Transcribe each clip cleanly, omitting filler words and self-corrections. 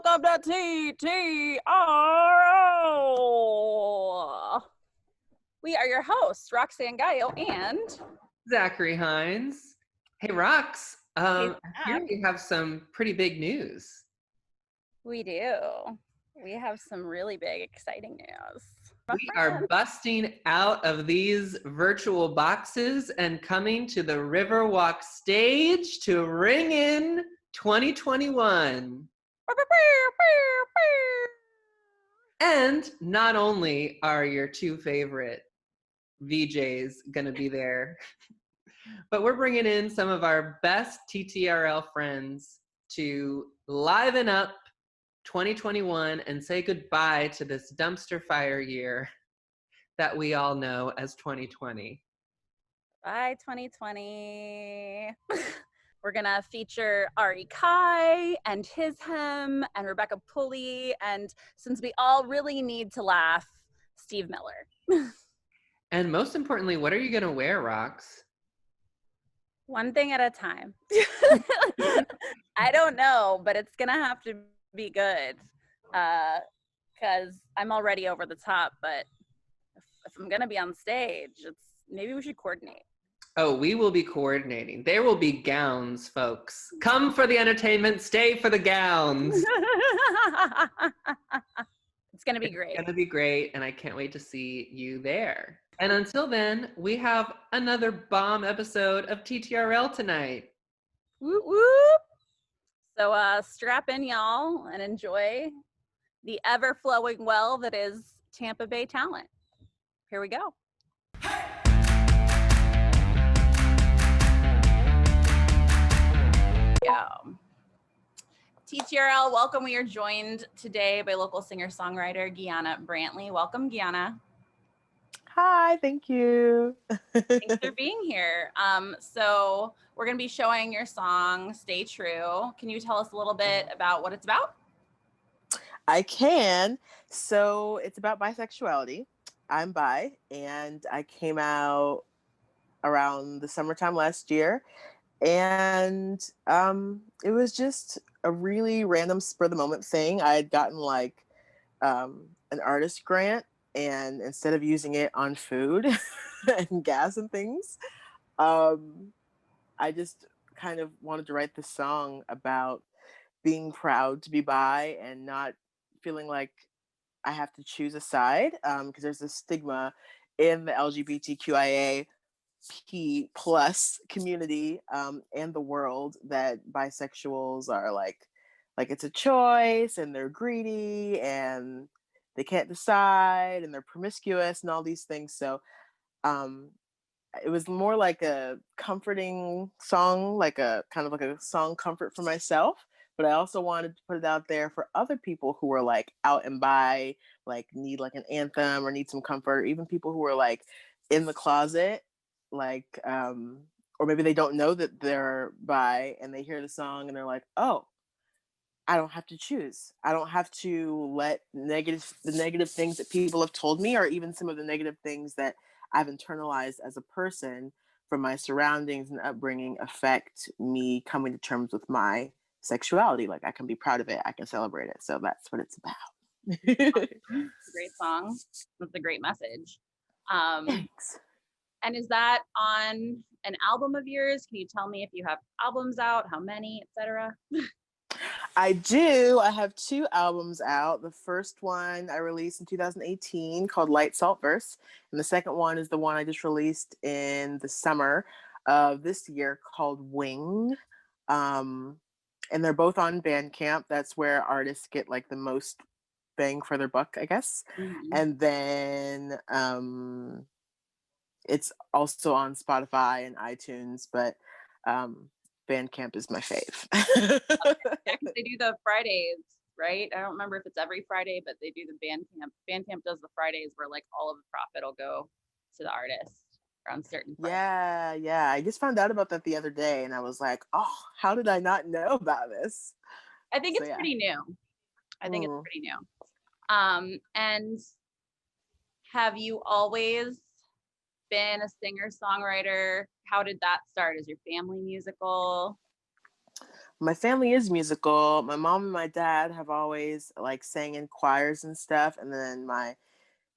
welcome to TTRL. We are your hosts, Roxanne Gallo and Zachary Hines. Hey, Rox. Hey, Here we have some pretty big news. We do. We have some really big, exciting news. We are busting out of these virtual boxes and coming to the Riverwalk stage to ring in 2021. And not only are your two favorite VJs going to be there, but we're bringing in some of our best TTRL friends to liven up 2021 and say goodbye to this dumpster fire year that we all know as 2020. Bye, 2020. We're going to feature Ari Kai and his him and Rebecca Pulley. And since we all really need to laugh, Steve Miller. And most importantly, what are you going to wear, Rox? One thing at a time. I don't know, but it's going to have to be good because I'm already over the top. But if I'm going to be on stage, maybe we should coordinate. Oh, we will be coordinating. There will be gowns, folks. Come for the entertainment, stay for the gowns. It's going to be great. It's going to be great, and I can't wait to see you there. And until then, we have another bomb episode of TTRL tonight. Whoop, whoop. So strap in, y'all, and enjoy the ever-flowing well that is Tampa Bay talent. Here we go. TTRL, welcome. We are joined today by local singer-songwriter Guianna Brantley. Welcome, Guianna. Hi, thank you. Thanks for being here. So we're going to be showing your song, Stay True. Can you tell us a little bit about what it's about? I can. So it's about bisexuality. I'm bi, and I came out around the summertime last year. And it was just a really random spur of the moment thing. I had gotten like an artist grant, and instead of using it on food and gas and things, I just kind of wanted to write this song about being proud to be bi and not feeling like I have to choose a side, because there's this stigma in the LGBTQIA P plus community and the world that bisexuals are like it's a choice and they're greedy and they can't decide and they're promiscuous and all these things. So it was more like a comforting song, like a kind of like a song comfort for myself. But I also wanted to put it out there for other people who were like out and bi, like need like an anthem or need some comfort, or even people who were like in the closet, like or maybe they don't know that they're bi and they hear the song and they're like, oh, I don't have to choose. I don't have to let the negative things that people have told me, or even some of the negative things that I've internalized as a person from my surroundings and upbringing affect me coming to terms with my sexuality. Like I can be proud of it. I can celebrate it. So that's what it's about. It's a great song. That's a great message. Thanks. And is that on an album of yours? Can you tell me if you have albums out, how many, etc.? I do. I have 2 albums out. The first one I released in 2018 called Light Salt Verse. And the second one is the one I just released in the summer of this year called Wing. And they're both on Bandcamp. That's where artists get like the most bang for their buck, I guess. Mm-hmm. And then it's also on Spotify and iTunes, but Bandcamp is my fave. Okay, they do the Fridays, right? I don't remember if it's every Friday, but they do the Bandcamp. Bandcamp does the Fridays where like all of the profit will go to the artist on certain Fridays. Yeah. I just found out about that the other day and I was like, oh, how did I not know about this? I think it's pretty new. I think it's pretty new. And have you always been a singer-songwriter? How did that start? Is your family musical? my family is musical. My mom and my dad have always like sang in choirs and stuff. And then my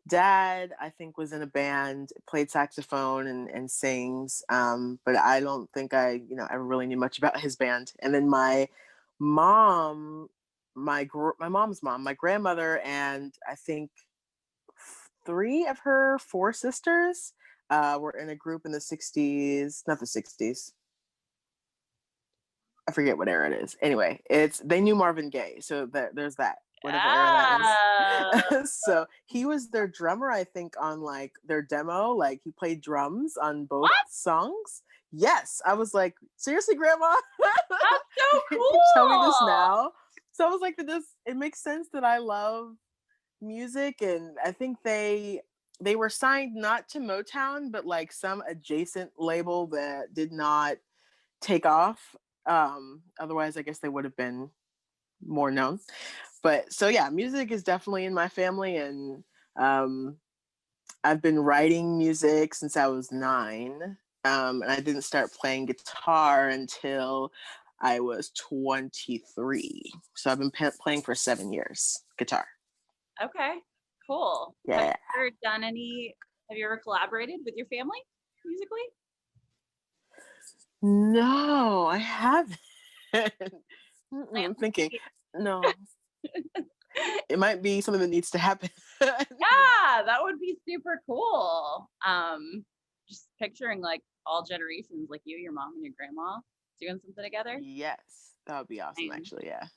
dad, I think, was in a band, played saxophone and sings. But I don't think I, ever really knew much about his band. And then my mom, my mom's mom, my grandmother, and I think 3 of her 4 sisters were in a group in the 60s, not the 60s. I forget what era it is. Anyway, they knew Marvin Gaye, so there's that. Whatever era that is. So he was their drummer, I think, on like their demo. Like he played drums on both songs. Yes, I was like, seriously, Grandma? That's so cool. You tell me this now. So I was like, it makes sense that I love music, and I think they were signed not to Motown, but like some adjacent label that did not take off. Otherwise, I guess they would have been more known. But so yeah, music is definitely in my family, and I've been writing music since I was 9, and I didn't start playing guitar until I was 23. So I've been playing for 7 years, guitar. Okay, cool. Yeah. Have you ever collaborated with your family musically? No, I haven't. I'm thinking, no. It might be something that needs to happen. Yeah, that would be super cool. Just picturing like all generations, like you, your mom, and your grandma doing something together. Yes, that would be awesome, actually, yeah.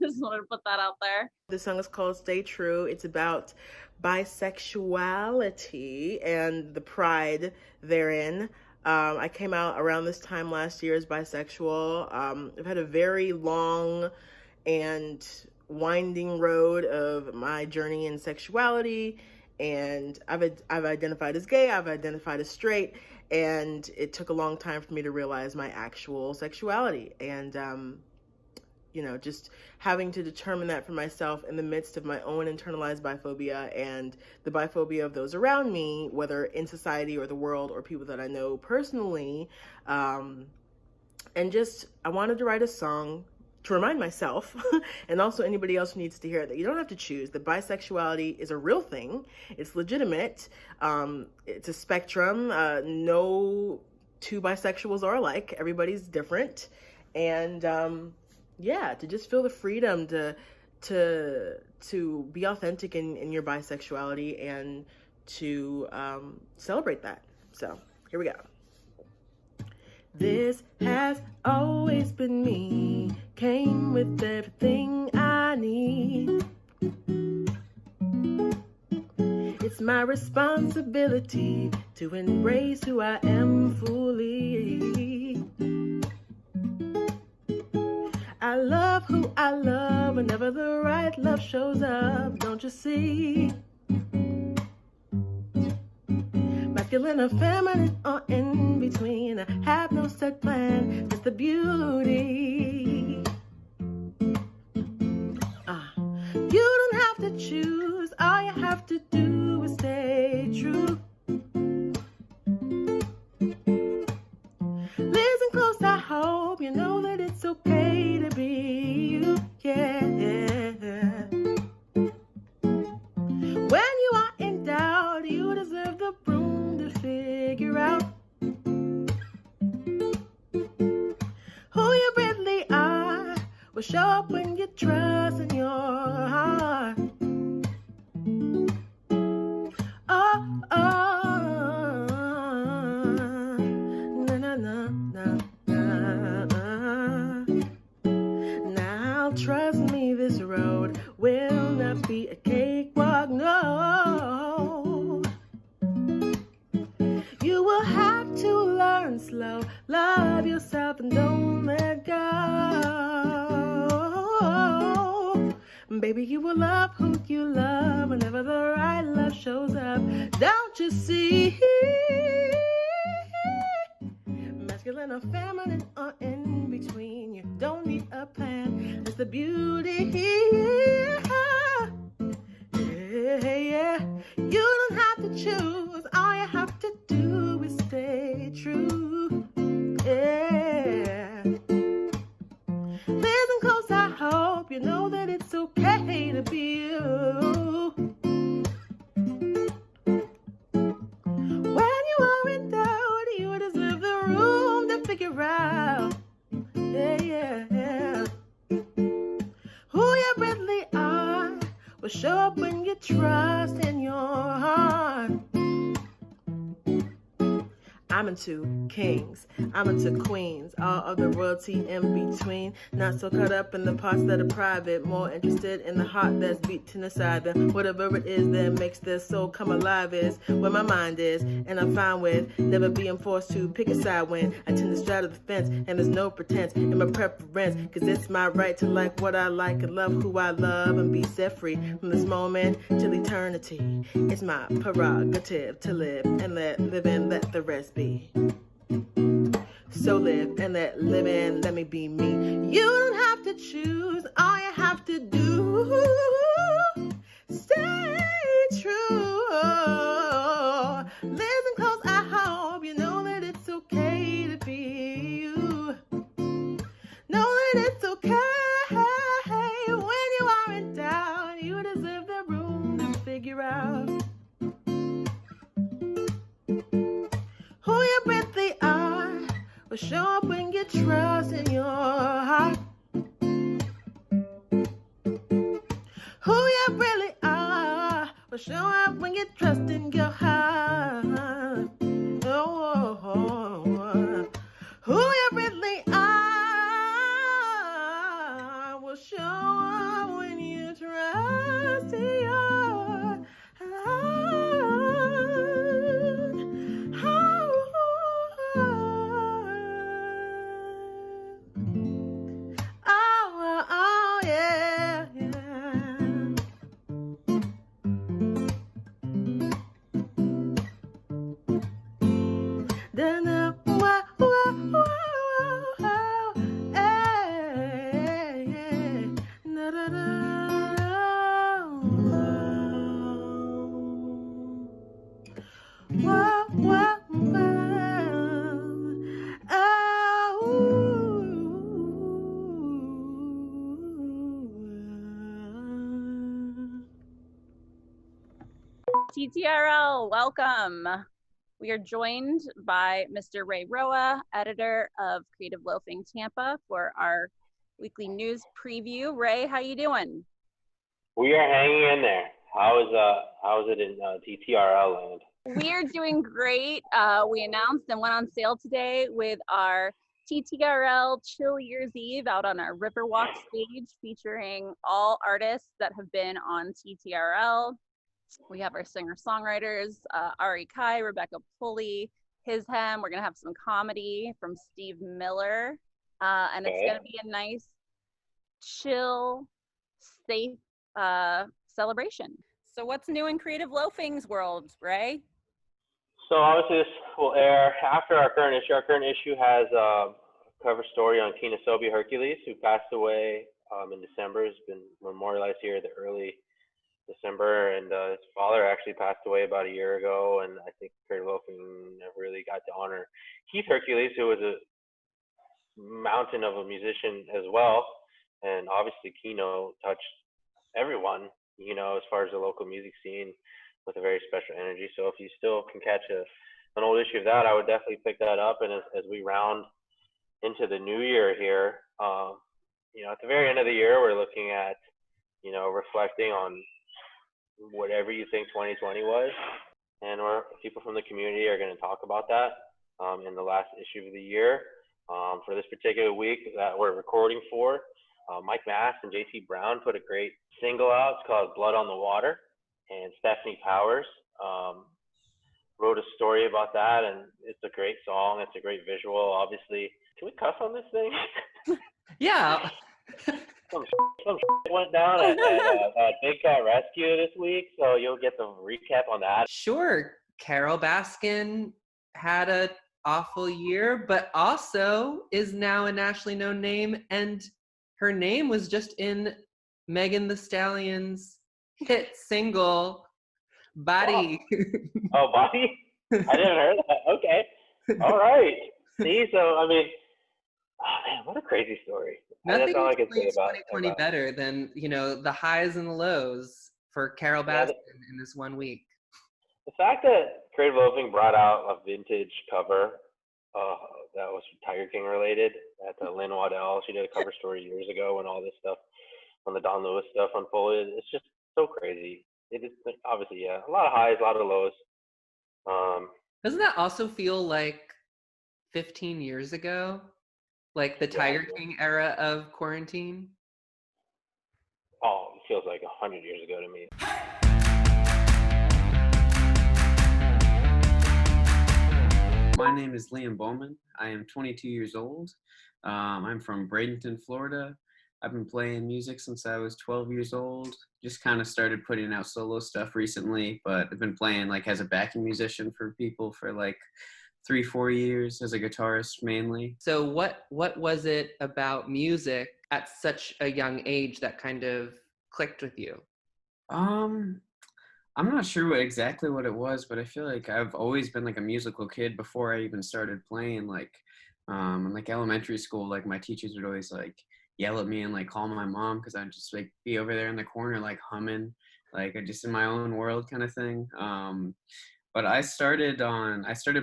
Just wanted to put that out there. The song is called Stay True. It's about bisexuality and the pride therein. I came out around this time last year as bisexual. I've had a very long and winding road of my journey in sexuality, and I've identified as gay, I've identified as straight, and it took a long time for me to realize my actual sexuality, and just having to determine that for myself in the midst of my own internalized biphobia and the biphobia of those around me, whether in society or the world or people that I know personally. And just, I wanted to write a song to remind myself and also anybody else who needs to hear it, that you don't have to choose, that bisexuality is a real thing. It's legitimate. It's a spectrum. No 2 bisexuals are alike. Everybody's different. And, to just feel the freedom to be authentic in your bisexuality and to celebrate that. So here we go. This has always been me, came with everything I need. It's my responsibility to embrace who I am fully. I love who I love whenever the right love shows up, don't you see? Masculine or feminine or in between, I have no set plan, just the beauty. You don't have to choose, all you have to do is stay true. Listen close, I hope you know that it's okay to be you, yeah. When you are in doubt, you deserve the room to figure out who you really are. Will show up when you trust in your heart. Now trust me, this road will not be a cakewalk, no. You will have to learn slow, love yourself and don't let go. Baby, you will love who you love whenever the right love shows up. Don't you see? Masculine or feminine or in between, you don't need a plan. It's the beauty. Yeah. You don't have to choose. All you have to do is stay true. Yeah. show up when you trust in your heart. I'm into kings, I'm into queens, all of the royalty in between. Not so caught up in the parts that are private, more interested in the heart that's beating inside them. Whatever it is that makes their soul come alive is where my mind is, and I'm fine with never being forced to pick a side when I tend to straddle the fence, and there's no pretense in my preference, cause it's my right to like what I like and love who I love and be set free from this moment till eternity. It's my prerogative to live and live and let the rest be. So live and let me be me. You don't have to choose, all you have to do, stay true. Listen close, I hope you know that it's okay to be you. Know that it's okay when you are in doubt. You deserve the room to figure out who you really are. Will show up when you trust in your heart. Who you really are will show up when you trust in your heart. Oh, who you really are will show up when you trust in your heart. Oh, yeah, yeah. Da-na, wah, wah, wah, hey, yeah. Da-da-da. Wah, wah, TTRL, welcome. We are joined by Mr. Ray Roa, editor of Creative Loafing Tampa, for our weekly news preview. Ray, how you doing? We are hanging in there. How's it in TTRL land? We're doing great. We announced and went on sale today with our TTRL Chill Year's Eve out on our Riverwalk stage, featuring all artists that have been on TTRL. We have our singer-songwriters, Ari Kai, Rebecca Pulley, His Hem. We're going to have some comedy from Steve Miller. And it's going to be a nice, chill, safe celebration. So what's new in Creative Loafing's world, Ray? So obviously this will air after our current issue. Our current issue has a cover story on Kinosobe Hercules, who passed away in December. Has been memorialized here in the early December, and his father actually passed away about a year ago, and I think Creative Loafing never really got to honor Keith Hercules, who was a mountain of a musician as well, and obviously Kino touched everyone, you know, as far as the local music scene, with a very special energy. So if you still can catch an old issue of that, I would definitely pick that up. And as we round into the new year here, you know, at the very end of the year, we're looking at, you know, reflecting on whatever you think 2020 was, and people from the community are going to talk about that in the last issue of the year. For this particular week that we're recording for, Mike Mass and JT Brown put a great single out. It's called Blood on the Water, and Stephanie Powers wrote a story about that, and it's a great song. It's a great visual. Obviously, can we cuss on this thing? Yeah. Some went down at Big Cat Rescue this week, so you'll get the recap on that. Sure. Carol Baskin had an awful year, but also is now a nationally known name, and her name was just in Megan Thee Stallion's hit single, Body. Oh, Body? I didn't hear that. Okay. All right. See, so, I mean, oh man, what a crazy story. Nothing That's all I can say explains about 2020 better than, you know, the highs and the lows for Carol Baskin in this 1 week. The fact that Creative Loafing brought out a vintage cover that was Tiger King related at Lynn Waddell. She did a cover story years ago when all this stuff, when the Don Lewis stuff unfolded. It's just so crazy. It is obviously, yeah, a lot of highs, a lot of lows. Doesn't that also feel like 15 years ago? Like the Tiger King era of quarantine? Oh, it feels like 100 years ago to me. My name is Liam Bauman. I am 22 years old. I'm from Bradenton, Florida. I've been playing music since I was 12 years old. Just kind of started putting out solo stuff recently, but I've been playing like as a backing musician for people for like 3-4 years as a guitarist mainly. So what was it about music at such a young age that kind of clicked with you? I'm not sure exactly what it was, but I feel like I've always been like a musical kid before I even started playing. Like, in like elementary school, like my teachers would always like yell at me and like call my mom because I'd just like be over there in the corner like humming, like just in my own world kind of thing. But I started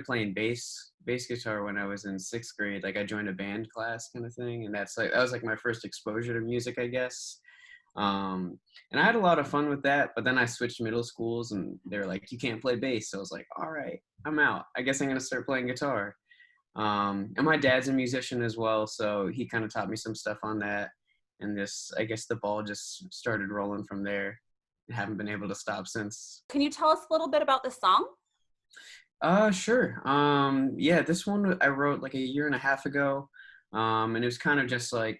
playing bass guitar when I was in 6th grade. Like I joined a band class kind of thing, and that was like my first exposure to music, I guess. And I had a lot of fun with that, but then I switched middle schools and they were like, you can't play bass. So I was like, all right, I'm out. I guess I'm going to start playing guitar. And my dad's a musician as well, so he kind of taught me some stuff on that. And I guess the ball just started rolling from there. I haven't been able to stop since. Can you tell us a little bit about the song? Sure. Yeah, this one I wrote like a year and a half ago. And it was kind of just like,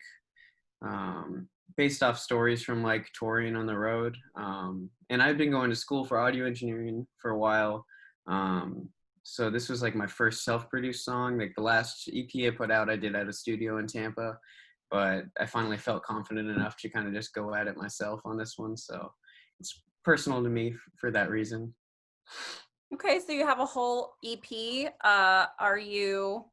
based off stories from like touring on the road. And I've been going to school for audio engineering for a while. So this was like my first self-produced song. Like the last EP I put out, I did at a studio in Tampa, but I finally felt confident enough to kind of just go at it myself on this one. So it's personal to me for that reason. Okay, so you have a whole EP. Are you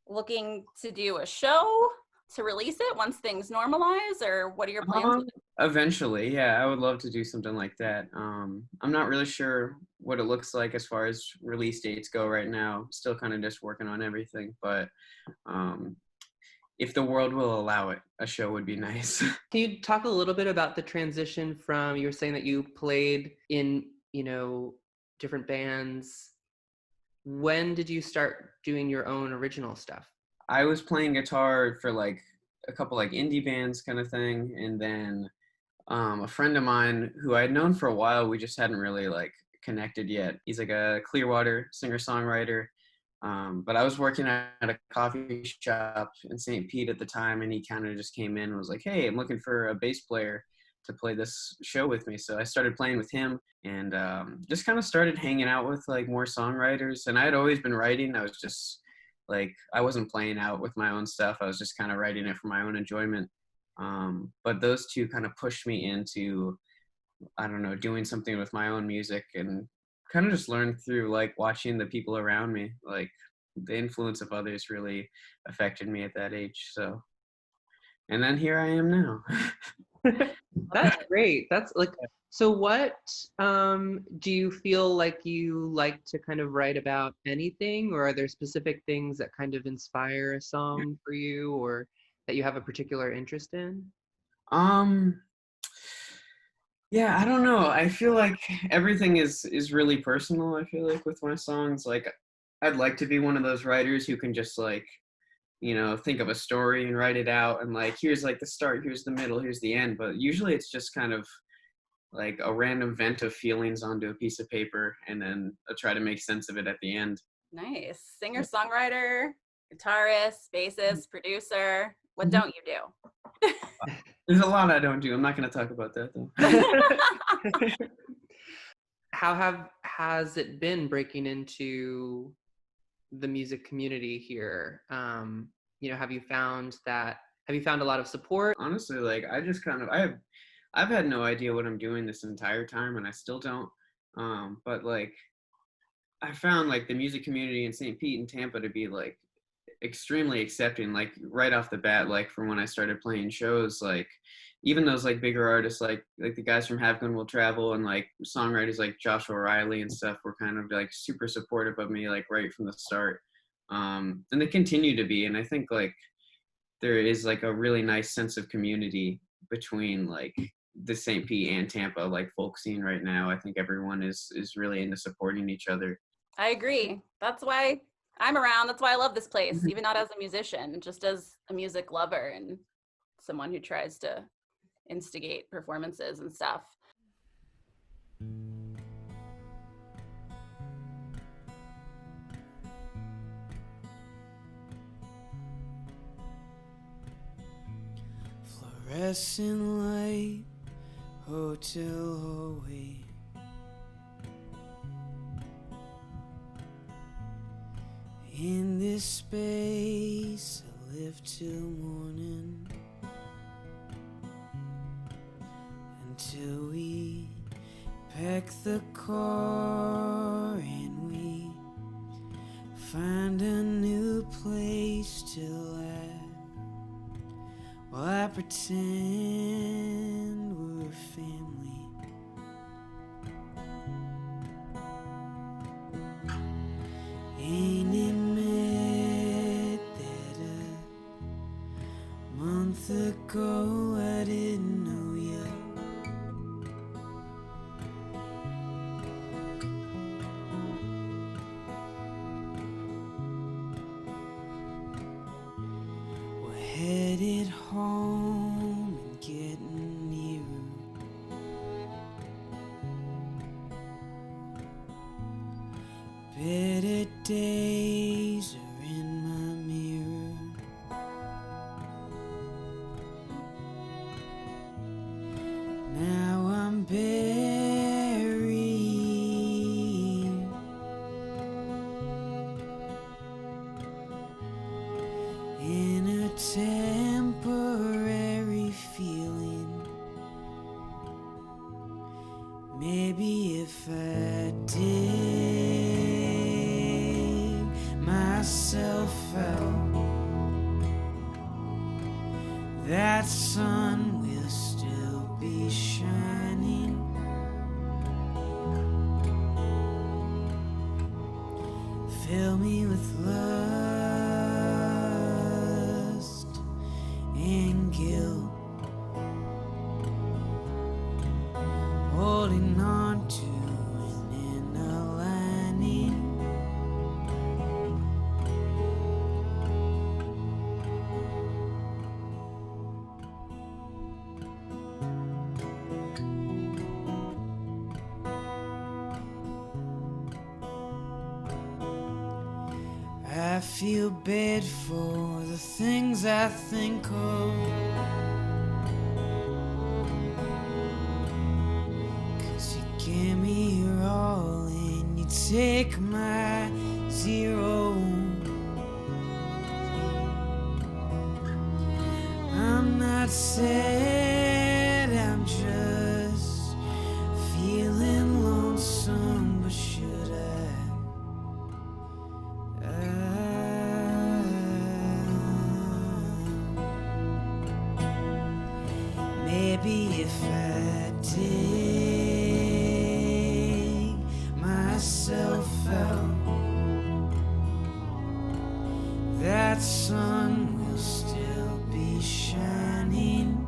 looking to do a show to release it once things normalize, or what are your plans with it? Eventually, yeah, I would love to do something like that. I'm not really sure what it looks like as far as release dates go right now. Still kind of just working on everything, but if the world will allow it, a show would be nice. Can you talk a little bit about the transition from, you were saying that you played in, different bands. When did you start doing your own original stuff? I was playing guitar for like a couple like indie bands kind of thing, and then a friend of mine who I had known for a while, we just hadn't really like connected yet. He's like a Clearwater singer-songwriter. But I was working at a coffee shop in St. Pete at the time, and he kind of just came in and was like, hey, I'm looking for a bass player to play this show with me. So I started playing with him and just kind of started hanging out with like more songwriters. And I had always been writing. I was just like, I wasn't playing out with my own stuff. I was just kind of writing it for my own enjoyment. But those two kind of pushed me into, I don't know, doing something with my own music, and kind of just learned through like watching the people around me. Like the influence of others really affected me at that age. So, and then here I am now. That's great. That's like, so what do you feel like you like to kind of write about anything, or are there specific things that kind of inspire a song for you, or that you have a particular interest in? Yeah, I don't know. I feel like everything is really personal. I feel like with my songs, like I'd like to be one of those writers who can just like, think of a story and write it out, and like here's like the start, here's the middle, here's the end. But usually it's just kind of like a random vent of feelings onto a piece of paper, and then I'll try to make sense of it at the end. Nice. Singer, songwriter, guitarist, bassist, producer. What don't you do? There's a lot I don't do. I'm not going to talk about that though. How has it been breaking into the music community here? Have you found a lot of support? Honestly, like I just kind of I've had no idea what I'm doing this entire time, and I still don't. But like I found like the music community in St. Pete and Tampa to be like extremely accepting, like right off the bat. Like from when I started playing shows, like even those like bigger artists like the guys from Have Gun Will Travel and like songwriters like Joshua Riley and stuff were kind of like super supportive of me like right from the start. And they continue to be, and I think like there is like a really nice sense of community between like the St. Pete and Tampa like folk scene right now. I think everyone is really into supporting each other. I agree. That's why I'm around. That's why I love this place, Mhm. even not as a musician, just as a music lover and someone who tries to instigate performances and stuff. Fluorescent light, hotel hallway. In this space, I live till morning, until we pack the car and we find a new place to laugh. While I pretend we're family. Ain't it mad that a month ago I didn't know you? We're headed home and getting nearer. Better days are in my mirror. Now I'm buried in a temporary feeling. Maybe if I dig myself out, that sun will still be shining. Fill me with lust and guilt, holding on to an inner lining. I feel bad for the things I think of, 'cause you give me your all and you take my zero. I'm not sad, I'm just feeling lonesome, but should I? Maybe if I dig myself out, that sun will still be shining.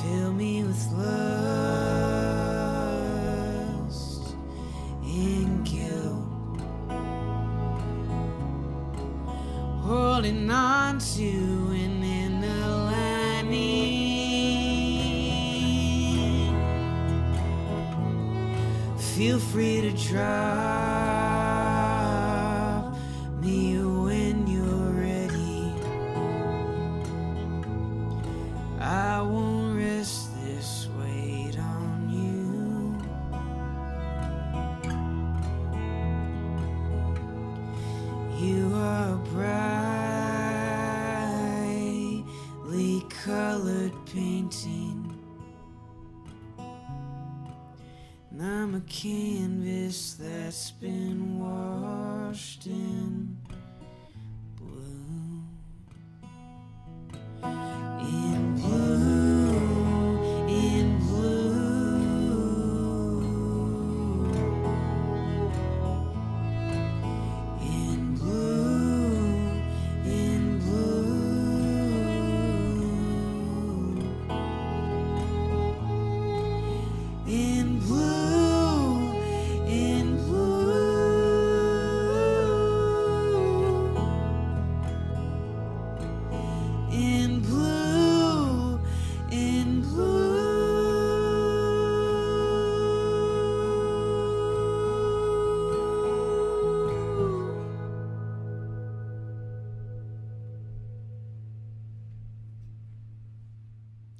Fill me with lust and guilt, holding on to an inner lining. Feel free to drop me when you're ready. I won't rest this weight on you. You are brightly colored painting, and I'm a canvas that's been washed in blue. In blue, in blue, in blue, in blue.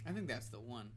I think that's the one.